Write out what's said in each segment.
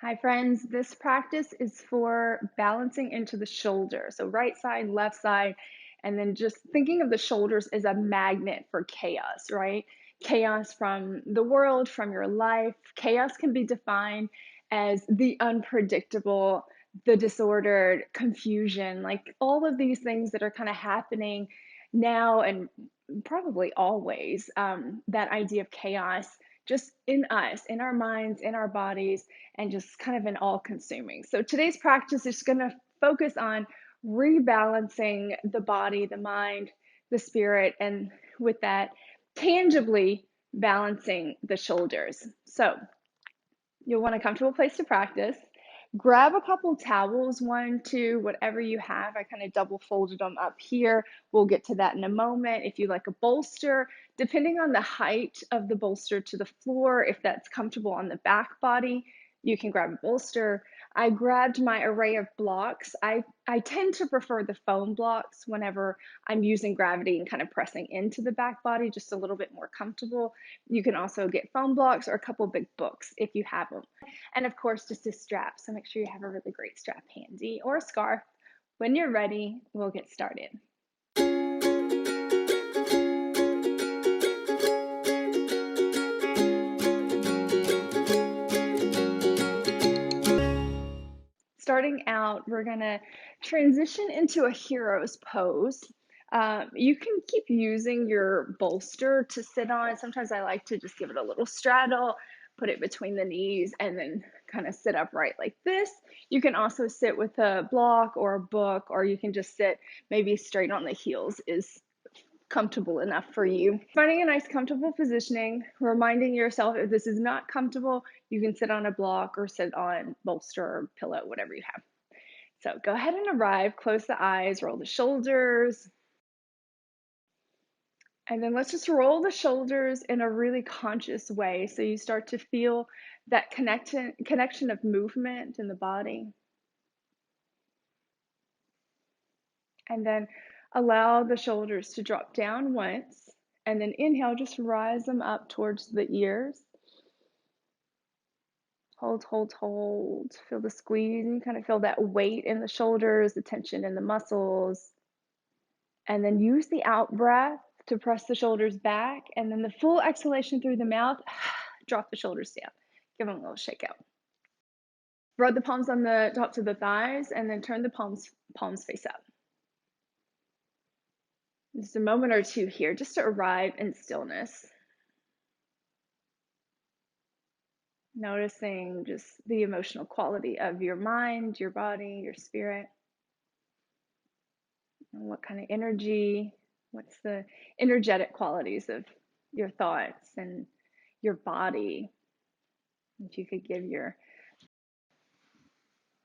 Hi, friends. This practice is for balancing into the shoulder. So, right side, left side, and then just thinking of the shoulders as a magnet for chaos, right? Chaos from the world, from your life. Chaos can be defined as the unpredictable, the disordered, confusion, like all of these things that are kind of happening now and probably always. That idea of chaos just in us, in our minds, in our bodies and just kind of an all consuming. So today's practice is going to focus on rebalancing the body, the mind, the spirit, and with that, tangibly balancing the shoulders. So you'll want a comfortable place to practice. Grab a couple towels, one, two, whatever you have. I kind of double folded them up here. We'll get to that in a moment. If you like a bolster, depending on the height of the bolster to the floor, if that's comfortable on the back body, you can grab a bolster. I grabbed my array of blocks. I tend to prefer the foam blocks whenever I'm using gravity and kind of pressing into the back body, just a little bit more comfortable. You can also get foam blocks or a couple big books if you have them. And of course, just a strap. So make sure you have a really great strap handy or a scarf. When you're ready, we'll get started. Starting out, we're going to transition into a hero's pose. You can keep using your bolster to sit on. Sometimes I like to just give it a little straddle, put it between the knees, and then kind of sit upright like this. You can also sit with a block or a book, or you can just sit maybe straight on the heels is comfortable enough for you. Finding a nice comfortable positioning, reminding yourself if this is not comfortable, you can sit on a block or sit on bolster or pillow, whatever you have. So go ahead and arrive, close the eyes, roll the shoulders. And then let's just roll the shoulders in a really conscious way. So you start to feel that connection of movement in the body. And then allow the shoulders to drop down once. And then inhale, just rise them up towards the ears. Hold, hold, hold. Feel the squeeze and kind of feel that weight in the shoulders, the tension in the muscles. And then use the out breath to press the shoulders back. And then the full exhalation through the mouth, drop the shoulders down. Give them a little shake out. Rub the palms on the tops of the thighs and then turn the palms face up. Just a moment or two here just to arrive in stillness. Noticing just the emotional quality of your mind, your body, your spirit. And what kind of energy, what's the energetic qualities of your thoughts and your body. If you could give your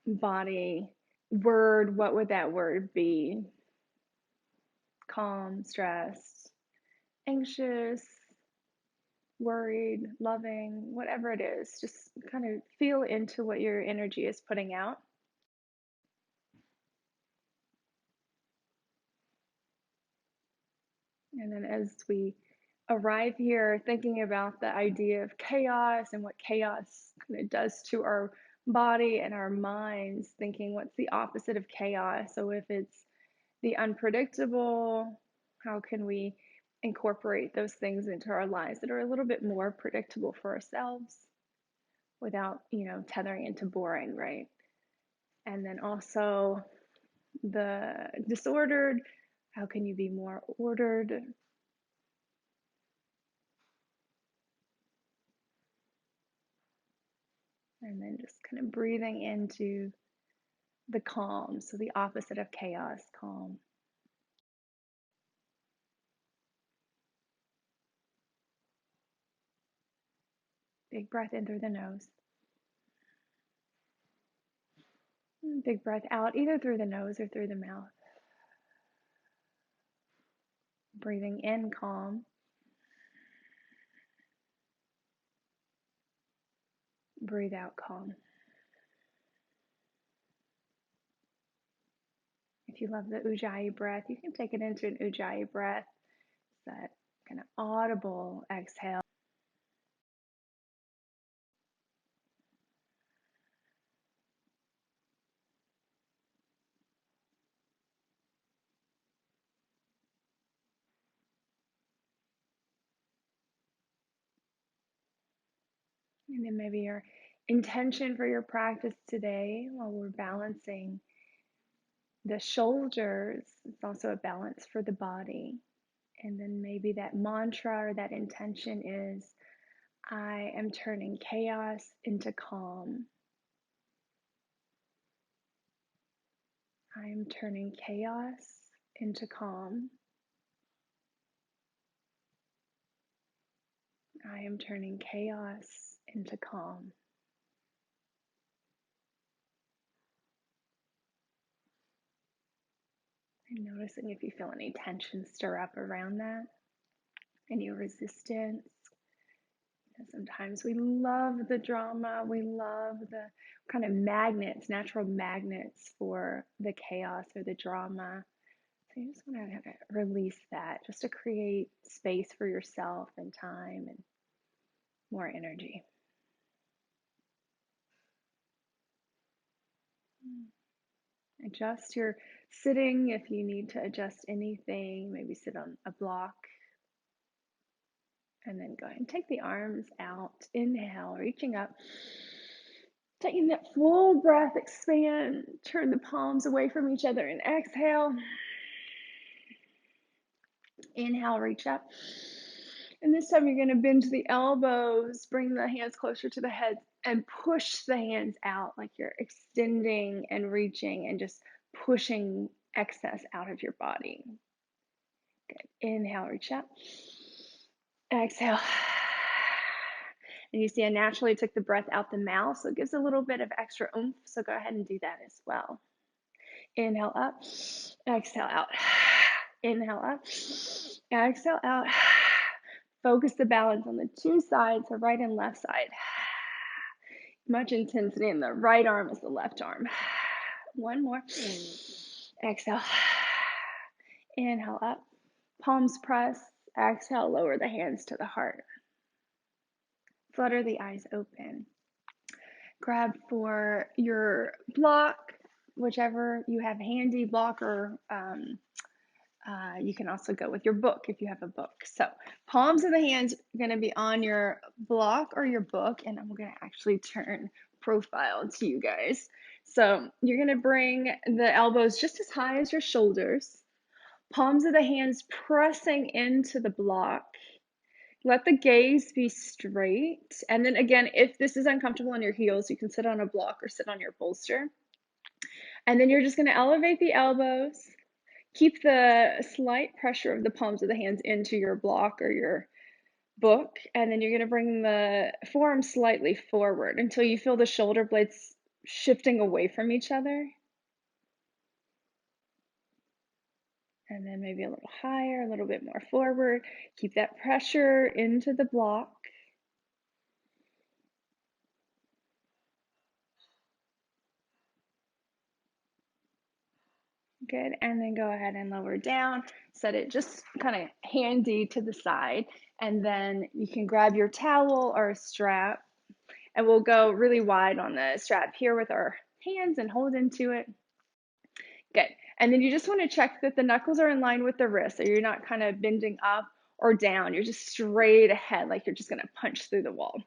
body word, what would that word be? Calm, stressed, anxious, worried, loving, whatever it is. Just kind of feel into what your energy is putting out. And then as we arrive here, thinking about the idea of chaos and what chaos kind of does to our body and our minds, thinking what's the opposite of chaos? So if it's the unpredictable, how can we incorporate those things into our lives that are a little bit more predictable for ourselves without, tethering into boring, right? And then also the disordered, how can you be more ordered? And then just kind of breathing into the calm. So the opposite of chaos, calm. Big breath in through the nose. Big breath out, either through the nose or through the mouth. Breathing in calm. Breathe out calm. If you love the Ujjayi breath, you can take it into an Ujjayi breath. That kind of audible exhale. And then maybe your intention for your practice today while we're balancing the shoulders, it's also a balance for the body. And then maybe that mantra or that intention is I am turning chaos into calm. I am turning chaos into calm. I am turning chaos into calm. And noticing if you feel any tension stir up around that, any resistance. Sometimes we love the drama, we love the kind of magnets, natural magnets for the chaos or the drama. So you just want to release that just to create space for yourself and time and more energy. Adjust your sitting if you need to adjust anything. Maybe sit on a block. And then go ahead and take the arms out. Inhale, reaching up. Taking that full breath, expand. Turn the palms away from each other and exhale. Inhale, reach up. And this time you're going to bend the elbows, bring the hands closer to the head, and push the hands out like you're extending and reaching and just pushing excess out of your body. Good. Inhale, reach up. Exhale. And you see I naturally took the breath out the mouth, so it gives a little bit of extra oomph. So go ahead and do that as well. Inhale up, exhale out. Inhale up, exhale out. Focus the balance on the two sides, the right and left side. Much intensity in the right arm as the left arm. One more. Exhale. Inhale up. Palms press. Exhale, lower the hands to the heart. Flutter the eyes open. Grab for your block, whichever you have handy, block, or you can also go with your book if you have a book. So palms of the hands are going to be on your block or your book, and I'm going to actually turn profile to you guys. So you're going to bring the elbows just as high as your shoulders, palms of the hands pressing into the block. Let the gaze be straight. And then again, if this is uncomfortable in your heels, you can sit on a block or sit on your bolster. And then you're just going to elevate the elbows. Keep the slight pressure of the palms of the hands into your block or your book. And then you're going to bring the forearms slightly forward until you feel the shoulder blades shifting away from each other. And then maybe a little higher, a little bit more forward. Keep that pressure into the block. Good, and then go ahead and lower down. Set it just kind of handy to the side. And then you can grab your towel or a strap. And we'll go really wide on the strap here with our hands and hold into it. Good. And then you just want to check that the knuckles are in line with the wrist. So you're not kind of bending up or down. You're just straight ahead, like you're just going to punch through the wall.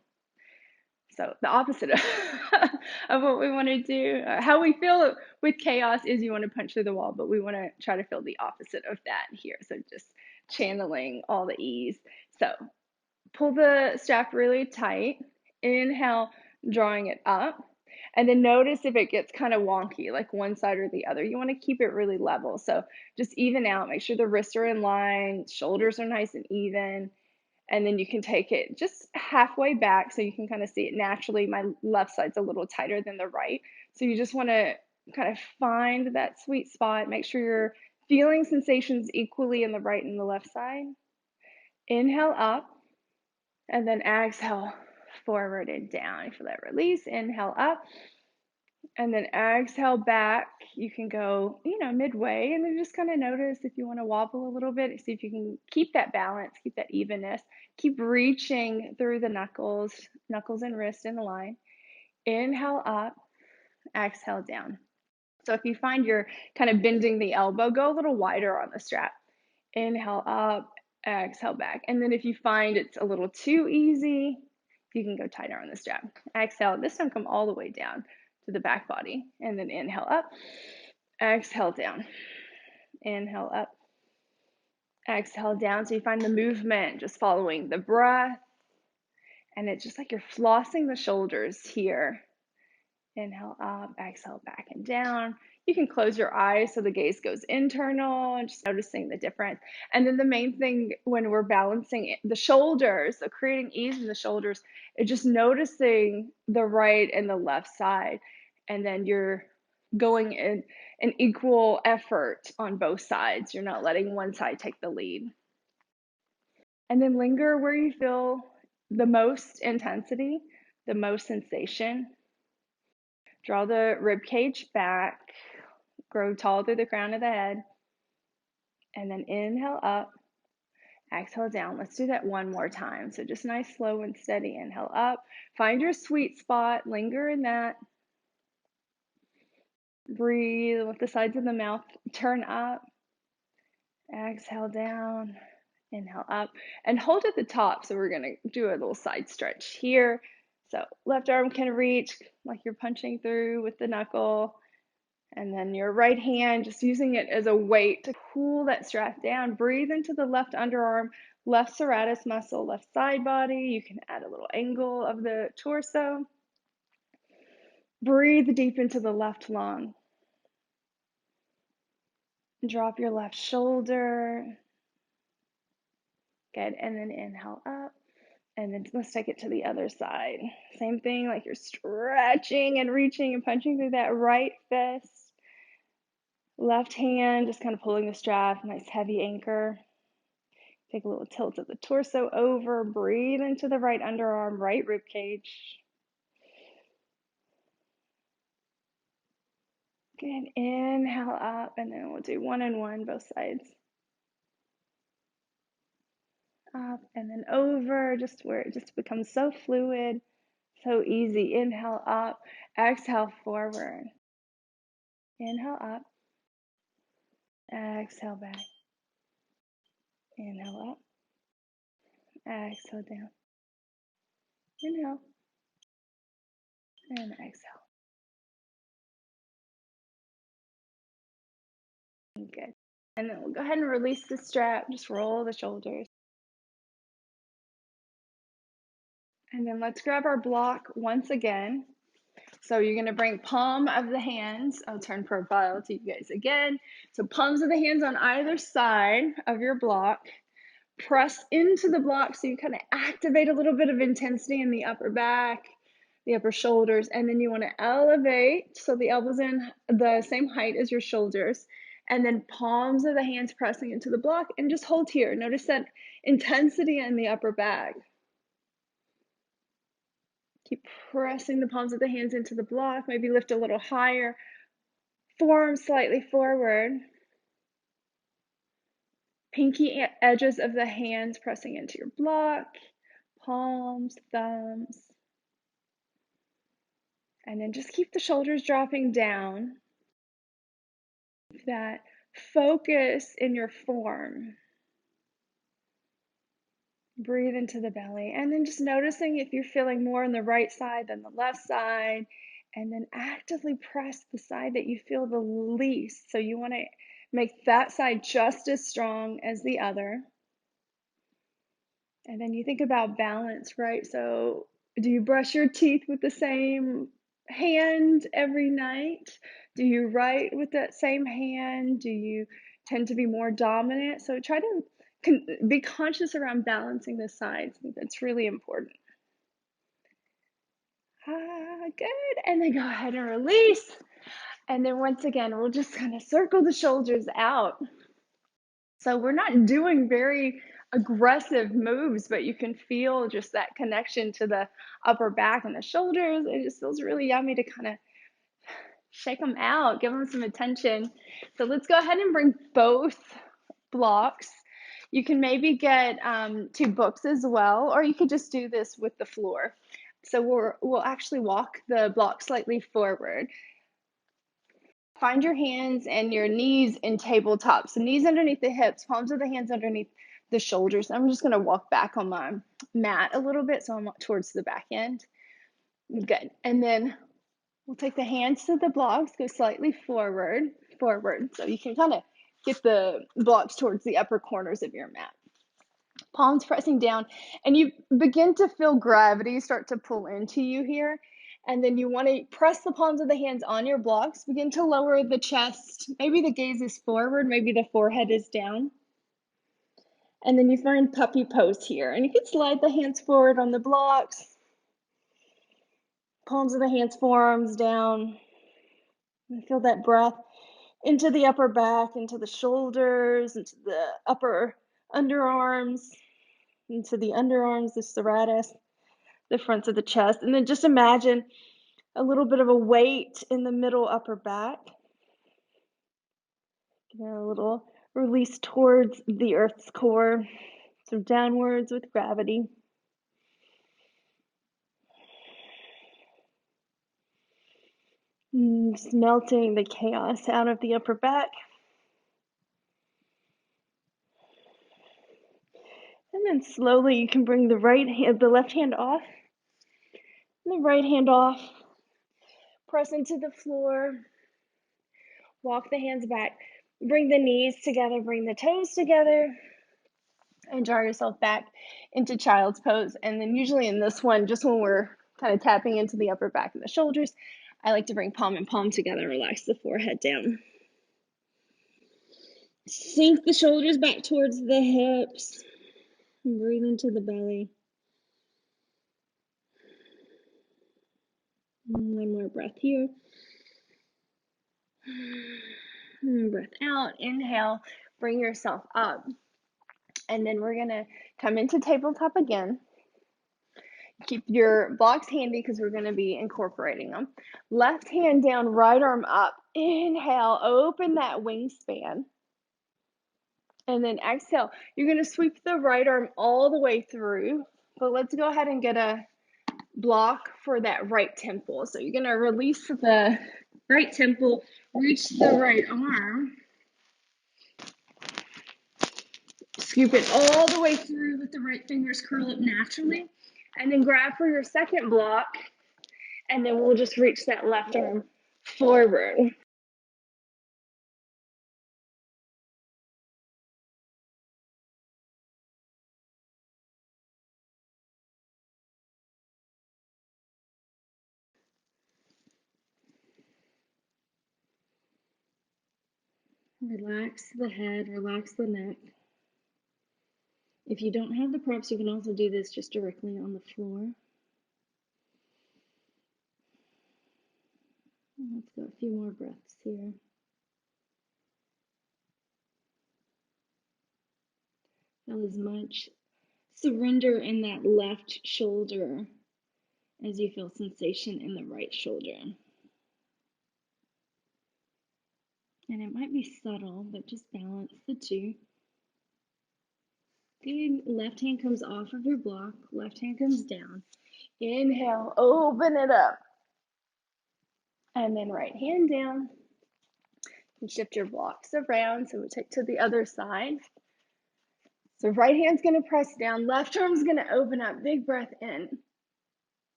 So the opposite of what we want to do, how we feel with chaos is you want to punch through the wall, but we want to try to feel the opposite of that here. So just channeling all the ease. So pull the strap really tight. Inhale, drawing it up. And then notice if it gets kind of wonky, like one side or the other. You want to keep it really level. So just even out, make sure the wrists are in line, shoulders are nice and even. And then you can take it just halfway back so you can kind of see it naturally. My left side's a little tighter than the right. So you just want to kind of find that sweet spot. Make sure you're feeling sensations equally in the right and the left side. Inhale up, and then exhale forward and down. You feel that release. Inhale up, and then exhale back. You can go, midway, and then just kind of notice if you want to wobble a little bit. See if you can keep that balance, keep that evenness. Keep reaching through the knuckles and wrist in a line. Inhale up, exhale down. So if you find you're kind of bending the elbow, go a little wider on the strap. Inhale up, exhale back. And then if you find it's a little too easy, You can go tighter on the strap. Exhale. This time come all the way down to the back body. And then inhale up. Exhale down. Inhale up. Exhale down. So you find the movement just following the breath. And it's just like you're flossing the shoulders here. Inhale up, exhale back and down. You can close your eyes so the gaze goes internal and just noticing the difference. And then the main thing when we're balancing the shoulders, so creating ease in the shoulders, is just noticing the right and the left side. And then you're going in an equal effort on both sides. You're not letting one side take the lead. And then linger where you feel the most intensity, the most sensation. Draw the rib cage back, grow tall through the crown of the head, and then inhale up, exhale down. Let's do that one more time. So just nice, slow, and steady. Inhale up. Find your sweet spot. Linger in that. Breathe. Let the sides of the mouth turn up. Exhale down. Inhale up. And hold at the top. So we're going to do a little side stretch here. So left arm can reach like you're punching through with the knuckle. And then your right hand, just using it as a weight to pull that strap down. Breathe into the left underarm, left serratus muscle, left side body. You can add a little angle of the torso. Breathe deep into the left lung. Drop your left shoulder. Good. And then inhale up. And then let's take it to the other side. Same thing, like you're stretching and reaching and punching through that right fist. Left hand, just kind of pulling the strap, nice heavy anchor. Take a little tilt of the torso over. Breathe into the right underarm, right rib cage. Good. Inhale up, and then we'll do one and one, both sides. Up and then over, just where it just becomes so fluid, so easy. Inhale up, exhale forward. Inhale up, exhale back. Inhale up, exhale down. Inhale, and exhale. Good. And then we'll go ahead and release the strap. Just roll the shoulders. And then let's grab our block once again. So you're going to bring palm of the hands. I'll turn profile to you guys again. So palms of the hands on either side of your block. Press into the block so you kind of activate a little bit of intensity in the upper back, the upper shoulders. And then you want to elevate so the elbows in the same height as your shoulders. And then palms of the hands pressing into the block and just hold here. Notice that intensity in the upper back. Keep pressing the palms of the hands into the block. Maybe lift a little higher. Forearms slightly forward. Pinky edges of the hands pressing into your block. Palms, thumbs. And then just keep the shoulders dropping down. That focus in your form. Breathe into the belly. And then just noticing if you're feeling more on the right side than the left side. And then actively press the side that you feel the least. So you want to make that side just as strong as the other. And then you think about balance, right? So do you brush your teeth with the same hand every night? Do you write with that same hand? Do you tend to be more dominant? So try to be conscious around balancing the sides. I think that's really important. Good. And then go ahead and release. And then once again, we'll just kind of circle the shoulders out. So we're not doing very aggressive moves, but you can feel just that connection to the upper back and the shoulders. It just feels really yummy to kind of shake them out, give them some attention. So let's go ahead and bring both blocks. You can maybe get 2 books as well, or you could just do this with the floor. So we'll actually walk the block slightly forward. Find your hands and your knees in tabletop. So knees underneath the hips, palms of the hands underneath the shoulders. I'm just going to walk back on my mat a little bit so I'm towards the back end. Good. And then we'll take the hands to the blocks, go slightly forward, so you can kind of get the blocks towards the upper corners of your mat. Palms pressing down, and you begin to feel gravity start to pull into you here. And then you want to press the palms of the hands on your blocks, begin to lower the chest. Maybe the gaze is forward, maybe the forehead is down. And then you find puppy pose here. And you can slide the hands forward on the blocks. Palms of the hands, forearms down. And feel that breath into the upper back, into the shoulders, into the upper underarms, into the underarms, the serratus, the fronts of the chest. And then just imagine a little bit of a weight in the middle upper back. Get a little release towards the earth's core. So downwards with gravity. Just melting the chaos out of the upper back. And then slowly you can bring the left hand off, and the right hand off. Press into the floor. Walk the hands back. Bring the knees together, bring the toes together, and draw yourself back into child's pose. And then usually in this one, just when we're kind of tapping into the upper back and the shoulders, I like to bring palm and palm together and relax the forehead down. Sink the shoulders back towards the hips. And breathe into the belly. One more breath here. And breath out. Inhale. Bring yourself up. And then we're going to come into tabletop again. Keep your blocks handy because we're going to be incorporating them. Left hand down, right arm up. Inhale, open that wingspan. And then exhale. You're going to sweep the right arm all the way through. But let's go ahead and get a block for that right temple. So you're going to release the right temple, reach the right arm. Scoop it all the way through with the right fingers, curl up naturally. And then grab for your second block. And then we'll just reach that left arm forward. Relax the head, relax the neck. If you don't have the props, you can also do this just directly on the floor. Let's go a few more breaths here. Feel as much surrender in that left shoulder as you feel sensation in the right shoulder. And it might be subtle, but just balance the two. Good. Left hand comes off of your block. Left hand comes down. Inhale, open it up. And then right hand down. You shift your blocks around. So we take to the other side. So right hand's going to press down. Left arm's going to open up. Big breath in.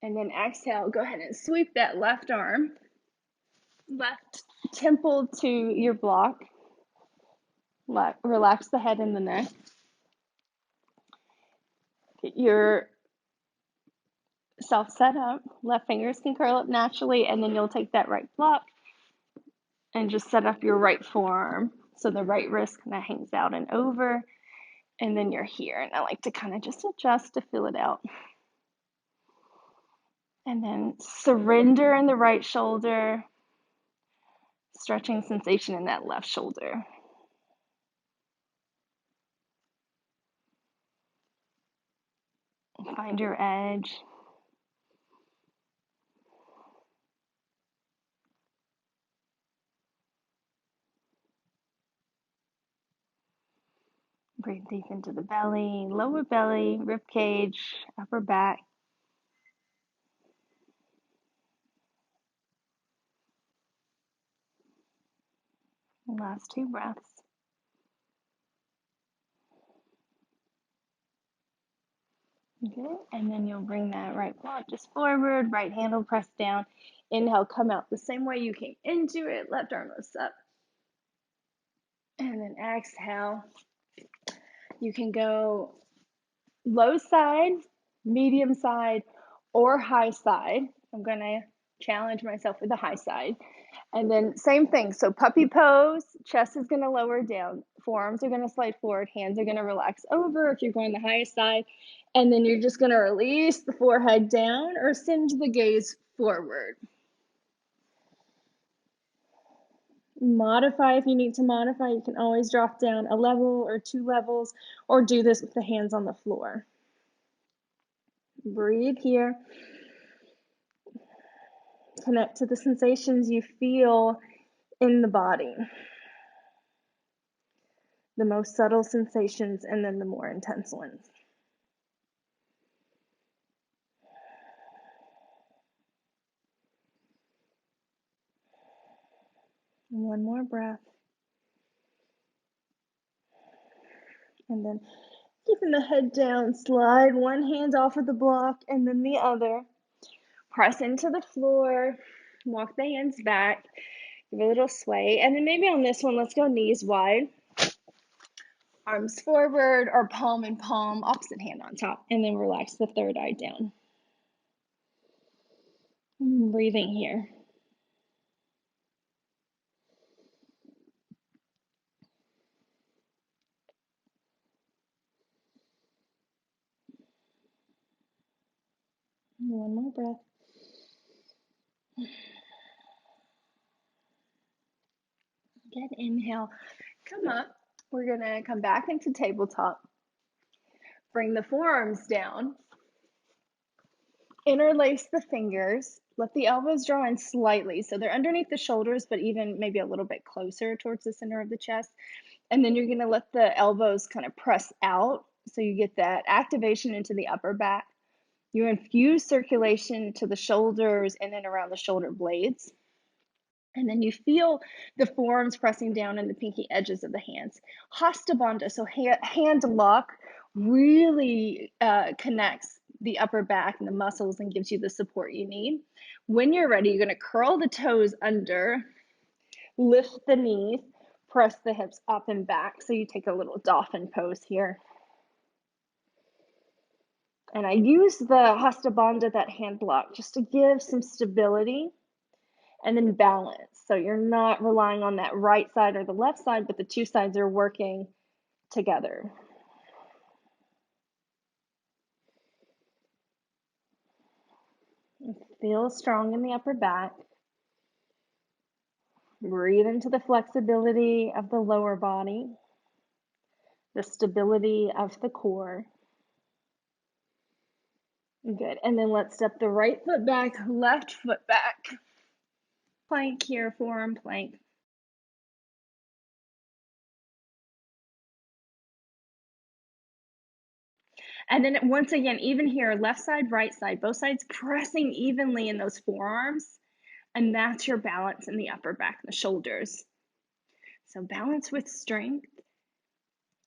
And then exhale. Go ahead and sweep that left arm. Left temple to your block. Relax the head and the neck. Get your self set up. Left fingers can curl up naturally, and then you'll take that right block and just set up your right forearm. So the right wrist kind of hangs out and over, and then you're here. And I like to kind of just adjust to feel it out. And then surrender in the right shoulder, stretching sensation in that left shoulder. Find your edge. Breathe deep into the belly, lower belly, rib cage, upper back. Last two breaths. Okay, and then you'll bring that right claw just forward, right hand will press down. Inhale, come out the same way you came into it, left arm lifts up. And then exhale. You can go low side, medium side, or high side. I'm going to challenge myself with the high side. And then same thing. So puppy pose, chest is going to lower down, forearms are going to slide forward, hands are going to relax over if you're going the highest side. And then you're just going to release the forehead down or send the gaze forward. Modify if you need to modify. You can always drop down a level or 2 levels, or do this with the hands on the floor. Breathe here. Connect to the sensations you feel in the body. The most subtle sensations and then the more intense ones. One more breath. And then keeping the head down, slide one hand off of the block and then the other. Press into the floor, walk the hands back, give a little sway. And then maybe on this one, let's go knees wide. Arms forward or palm and palm, opposite hand on top. And then relax the third eye down. Breathing here. One more breath. Good. Inhale. Come up. We're going to come back into tabletop. Bring the forearms down. Interlace the fingers. Let the elbows draw in slightly. So they're underneath the shoulders, but even maybe a little bit closer towards the center of the chest. And then you're going to let the elbows kind of press out. So you get that activation into the upper back. You infuse circulation to the shoulders and then around the shoulder blades. And then you feel the forearms pressing down in the pinky edges of the hands. Hasta Bandha, so hand lock, really connects the upper back and the muscles and gives you the support you need. When you're ready, you're going to curl the toes under, lift the knees, press the hips up and back. So you take a little dolphin pose here. And I use the Hasta Bandha, that hand lock, just to give some stability and then balance. So you're not relying on that right side or the left side, but the two sides are working together. Feel strong in the upper back. Breathe into the flexibility of the lower body, the stability of the core. Good. And then let's step the right foot back, left foot back. Plank here, forearm plank. And then once again, even here, left side, right side, both sides pressing evenly in those forearms. And that's your balance in the upper back and the shoulders. So balance with strength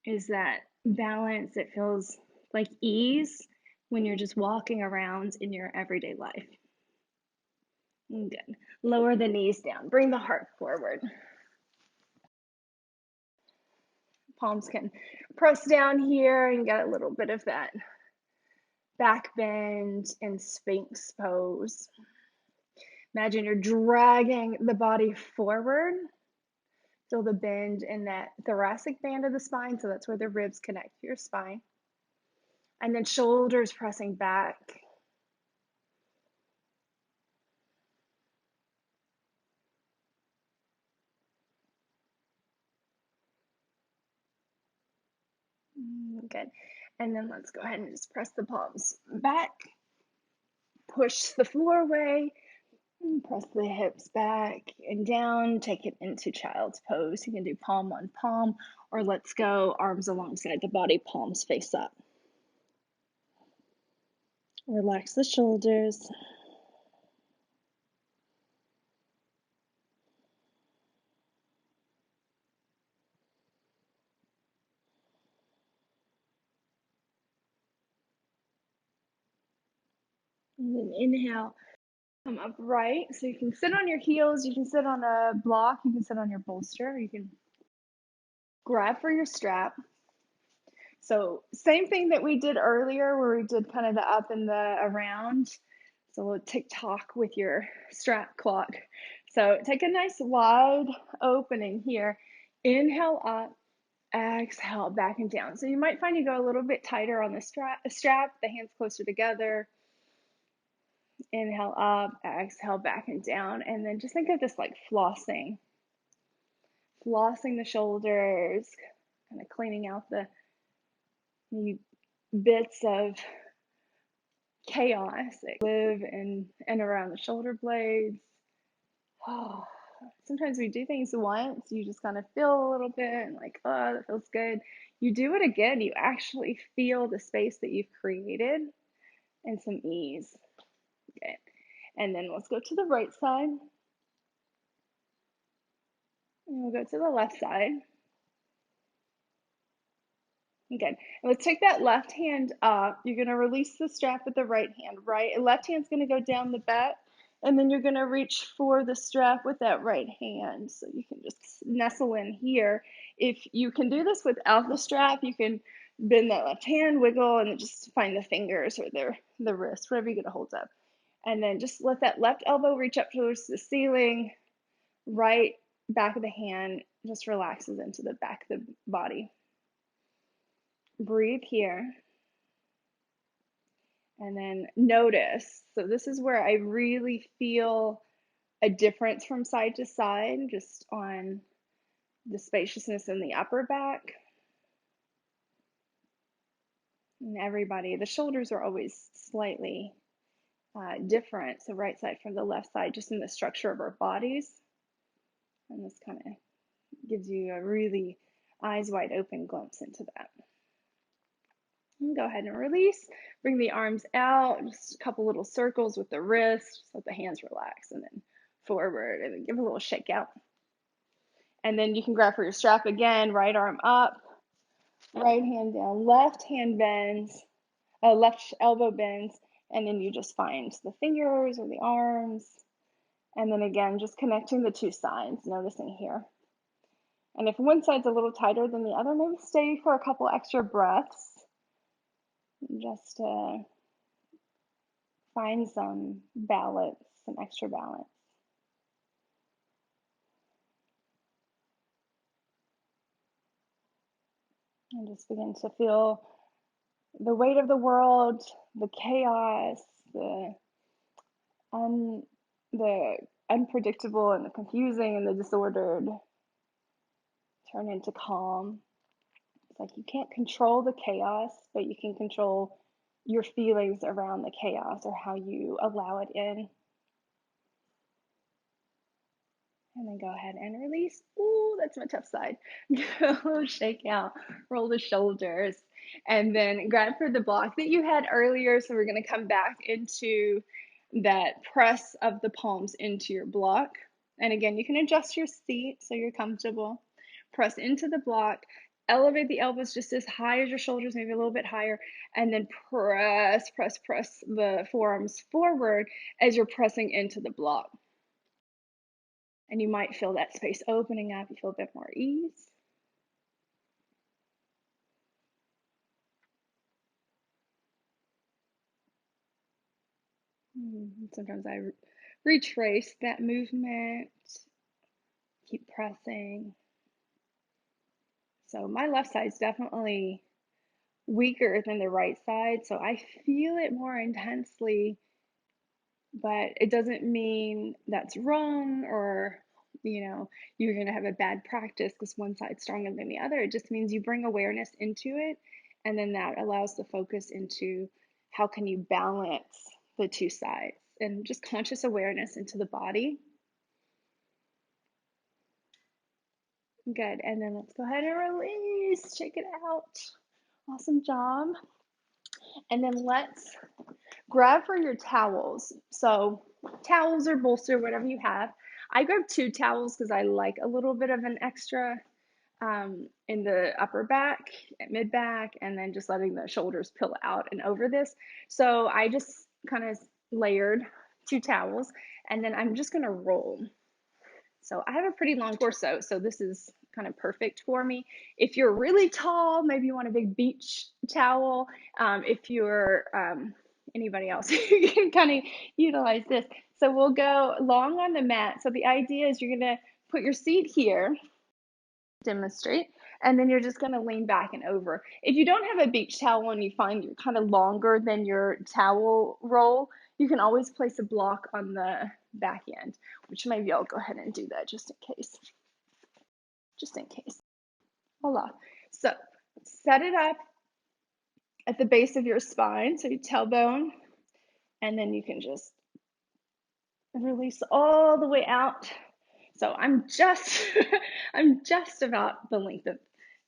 is that balance that feels like ease when you're just walking around in your everyday life. Good. Lower the knees down. Bring the heart forward. Palms can press down here and get a little bit of that back bend in Sphinx pose. Imagine you're dragging the body forward. Feel the bend in that thoracic band of the spine. So that's where the ribs connect to your spine. And then shoulders pressing back. Good. And then let's go ahead and just press the palms back. Push the floor away. Press the hips back and down. Take it into child's pose. You can do palm on palm, or let's go arms alongside the body, palms face up. Relax the shoulders. And then inhale, come upright. So you can sit on your heels, you can sit on a block, you can sit on your bolster, you can grab for your strap. So same thing that we did earlier where we did kind of the up and the around. So we'll tick-tock with your strap clock. So take a nice wide opening here. Inhale up, exhale back and down. So you might find you go a little bit tighter on the strap, the hands closer together. Inhale up, exhale back and down. And then just think of this like flossing the shoulders, kind of cleaning out the bits of chaos that live in and around the shoulder blades. Oh, sometimes we do things once, you just kind of feel a little bit and like, oh, that feels good. You do it again, you actually feel the space that you've created and some ease. Okay. And then let's go to the right side. And we'll go to the left side. Good. And let's take that left hand up. You're going to release the strap with the right hand, right? And left hand's going to go down the back, and then you're going to reach for the strap with that right hand. So you can just nestle in here. If you can do this without the strap, you can bend that left hand, wiggle, and then just find the fingers or the wrist, whatever you get a hold of. And then just let that left elbow reach up towards the ceiling. Right back of the hand just relaxes into the back of the body. Breathe here. And then notice. So this is where I really feel a difference from side to side, just on the spaciousness in the upper back. And everybody, the shoulders are always slightly different. So right side from the left side, just in the structure of our bodies. And this kind of gives you a really eyes wide open glimpse into that. And go ahead and release. Bring the arms out, just a couple little circles with the wrists, let the hands relax, and then forward, and then give a little shake out. And then you can grab for your strap again, right arm up, right hand down, left hand bends, left elbow bends, and then you just find the fingers or the arms. And then again, just connecting the two sides, noticing here. And if one side's a little tighter than the other, maybe stay for a couple extra breaths, just to find some balance, some extra balance. And just begin to feel the weight of the world, the chaos, the unpredictable and the confusing and the disordered turn into calm. It's like you can't control the chaos, but you can control your feelings around the chaos or how you allow it in. And then go ahead and release. Ooh, that's my tough side. Go shake out, roll the shoulders, and then grab for the block that you had earlier. So we're going to come back into that press of the palms into your block. And again, you can adjust your seat so you're comfortable. Press into the block. Elevate the elbows just as high as your shoulders, maybe a little bit higher, and then press the forearms forward as you're pressing into the block. And you might feel that space opening up. You feel a bit more ease. Sometimes I retrace that movement, keep pressing. So my left side is definitely weaker than the right side, so I feel it more intensely, but it doesn't mean that's wrong or you're going to have a bad practice because one side's stronger than the other. It just means you bring awareness into it, and then that allows the focus into how can you balance the two sides and just conscious awareness into the body. Good. And then let's go ahead and release. Shake it out. Awesome job. And then let's grab for your towels. So towels or bolster, whatever you have. I grabbed 2 towels because I like a little bit of an extra in the upper back, mid back, and then just letting the shoulders pill out and over this. So I just kind of layered, two towels, and then I'm just gonna roll. So I have a pretty long torso, so this is kind of perfect for me. If you're really tall, maybe you want a big beach towel. If you're anybody else, you can kind of utilize this. So we'll go long on the mat. So the idea is you're gonna put your seat here, demonstrate, and then you're just going to lean back and over. If you don't have a beach towel and you find you're kind of longer than your towel roll, you can always place a block on the back end, which maybe I'll go ahead and do that just in case. Just in case. Voila. So set it up at the base of your spine, so your tailbone, and then you can just release all the way out. So I'm just I'm just about the length of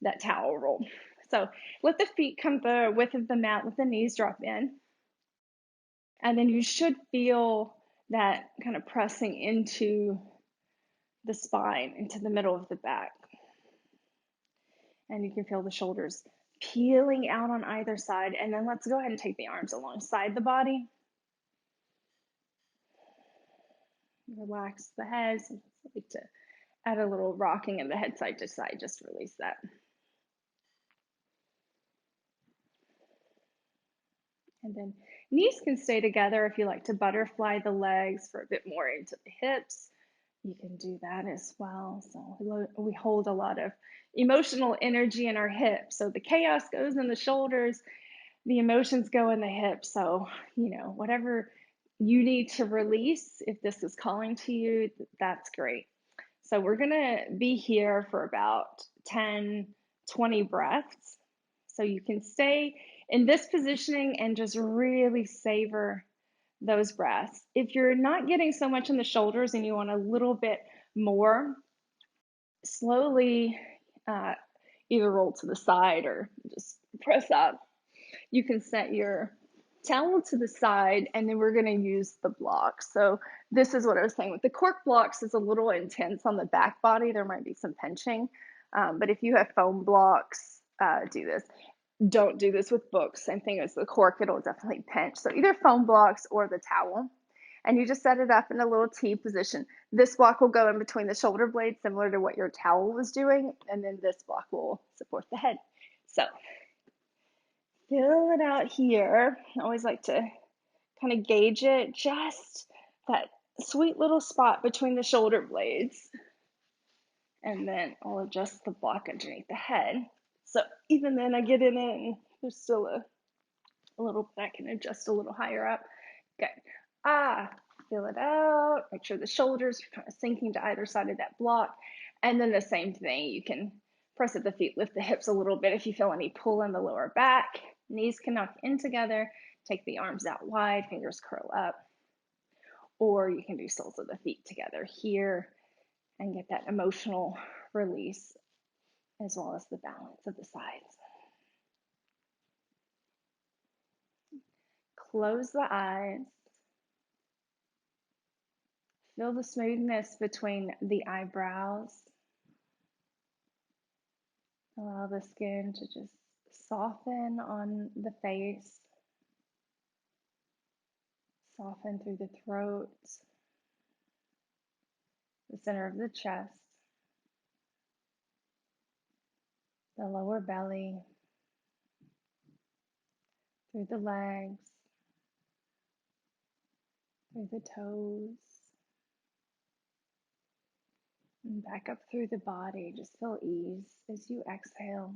that towel roll. So let the feet come the width of the mat, let the knees drop in. And then you should feel that kind of pressing into the spine, into the middle of the back. And you can feel the shoulders peeling out on either side. And then let's go ahead and take the arms alongside the body. Relax the head. So I like to add a little rocking in the head side to side, just release that. And then knees can stay together. If you like to butterfly the legs for a bit more into the hips, you can do that as well. So we hold a lot of emotional energy in our hips. So the chaos goes in the shoulders, the emotions go in the hips. So, whatever you need to release, if this is calling to you, that's great. So we're going to be here for about 10, 20 breaths. So you can stay in this positioning and just really savor those breaths. If you're not getting so much in the shoulders and you want a little bit more, slowly either roll to the side or just press up. You can set your towel to the side, and then we're going to use the blocks. So this is what I was saying with the cork blocks. Is a little intense on the back body. There might be some pinching, but if you have foam blocks, do this. Don't do this with books. Same thing as the cork, it'll definitely pinch. So either foam blocks or the towel. And you just set it up in a little T position. This block will go in between the shoulder blades, similar to what your towel was doing. And then this block will support the head. So fill it out here. I always like to kind of gauge it, just that sweet little spot between the shoulder blades. And then I'll adjust the block underneath the head. So even then I get in it and there's still a little, I can adjust a little higher up. Good. Fill it out. Make sure the shoulders are kind of sinking to either side of that block. And then the same thing, you can press at the feet, lift the hips a little bit if you feel any pull in the lower back. Knees can knock in together. Take the arms out wide, fingers curl up. Or you can do soles of the feet together here and get that emotional release as well as the balance of the sides. Close the eyes. Feel the smoothness between the eyebrows. Allow the skin to just soften on the face, soften through the throat, the center of the chest, the lower belly, through the legs, through the toes, and back up through the body. Just feel ease as you exhale.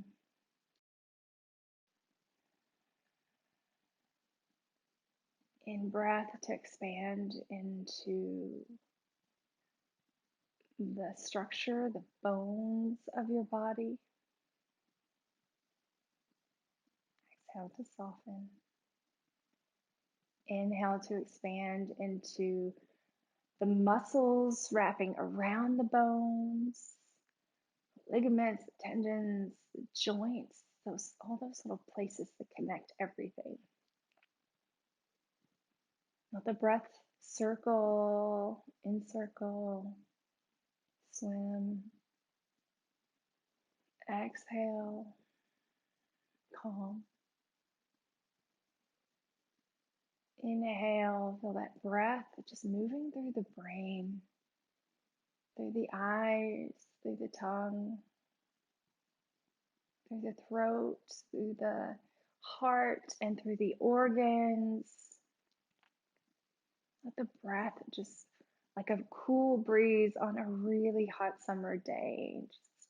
In breath to expand into the structure, the bones of your body. Exhale to soften. Inhale to expand into the muscles wrapping around the bones, ligaments, tendons, joints, all those little places that connect everything. Let the breath circle, encircle, swim. Exhale, calm. Inhale, feel that breath just moving through the brain, through the eyes, through the tongue, through the throat, through the heart, and through the organs. Let the breath just like a cool breeze on a really hot summer day, just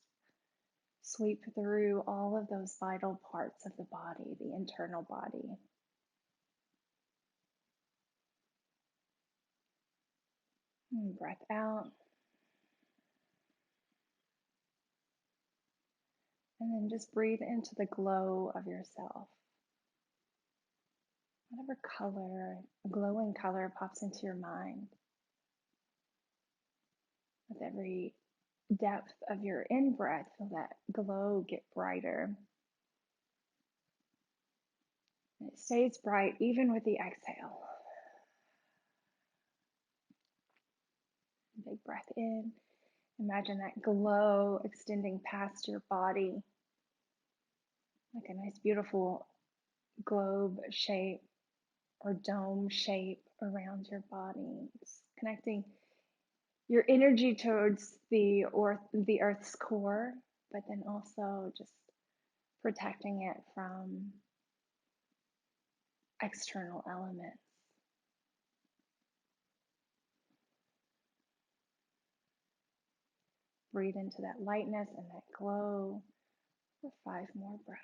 sweep through all of those vital parts of the body, the internal body. And breath out. And then just breathe into the glow of yourself. Whatever color, a glowing color pops into your mind. With every depth of your in breath, feel that glow get brighter. And it stays bright even with the exhale. Big breath in. Imagine that glow extending past your body, like a nice, beautiful globe shape or dome shape around your body. Just connecting your energy towards the earth's core, but then also just protecting it from external elements. Breathe into that lightness and that glow for 5 more breaths.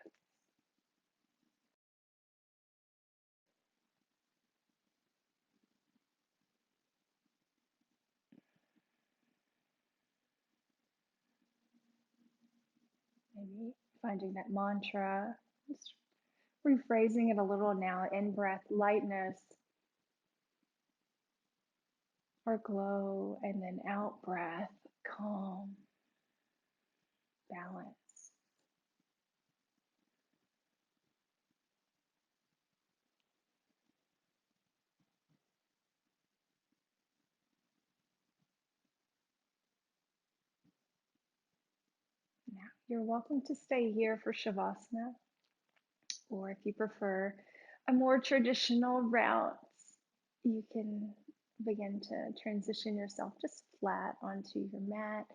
Maybe finding that mantra, just rephrasing it a little now. In breath, lightness or glow, and then out breath, calm, balance. Now, you're welcome to stay here for Shavasana, or if you prefer a more traditional route, you can begin to transition yourself just flat onto your mat.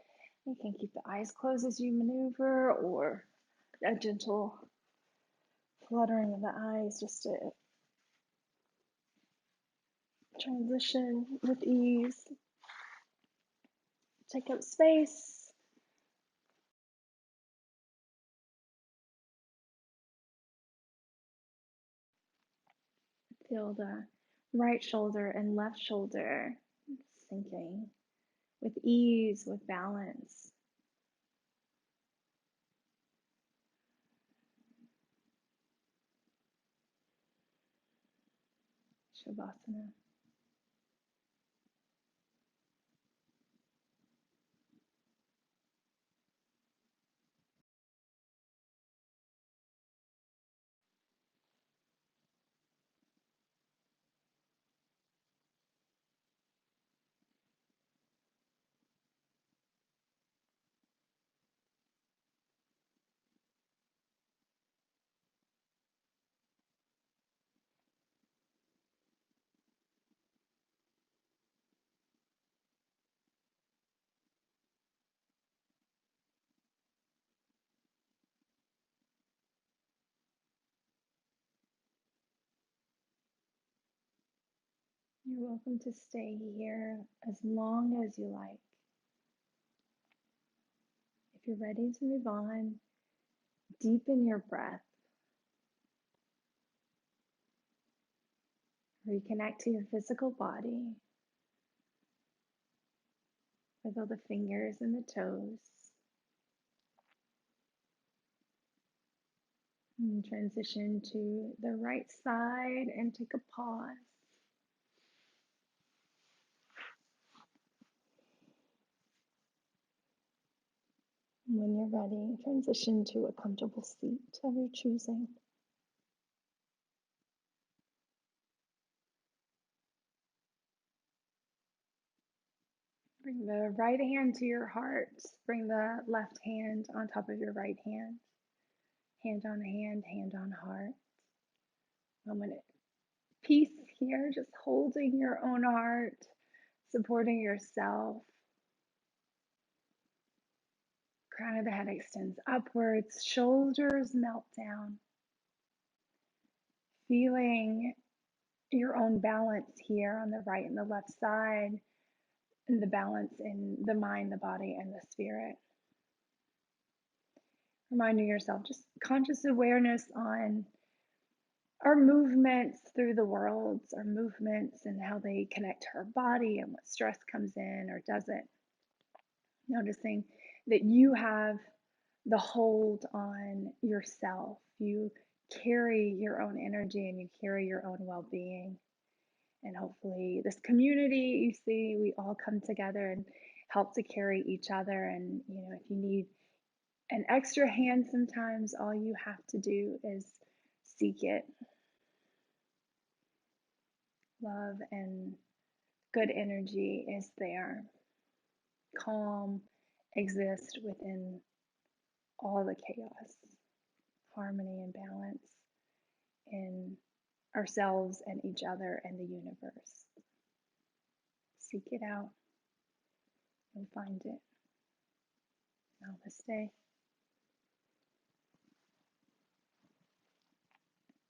You can keep the eyes closed as you maneuver, or a gentle fluttering of the eyes just to transition with ease. Take up space. Feel the right shoulder and left shoulder sinking with ease, with balance. Shavasana. You're welcome to stay here as long as you like. If you're ready to move on, deepen your breath. Reconnect to your physical body. Wiggle the fingers and the toes. And transition to the right side and take a pause. When you're ready, transition to a comfortable seat of your choosing. Bring the right hand to your heart. Bring the left hand on top of your right hand. Hand on heart. Moment of peace here, just holding your own heart, supporting yourself. Crown of the head extends upwards, shoulders melt down. Feeling your own balance here on the right and the left side, and the balance in the mind, the body, and the spirit. Reminding yourself, just conscious awareness on our movements through the world, our movements and how they connect to our body and what stress comes in or doesn't. Noticing that you have the hold on yourself. You carry your own energy and you carry your own well being. And hopefully, this community, you see, we all come together and help to carry each other. And, if you need an extra hand sometimes, all you have to do is seek it. Love and good energy is there. Calm exists within all the chaos, harmony and balance in ourselves and each other and the universe. Seek it out. You'll find it. Namaste.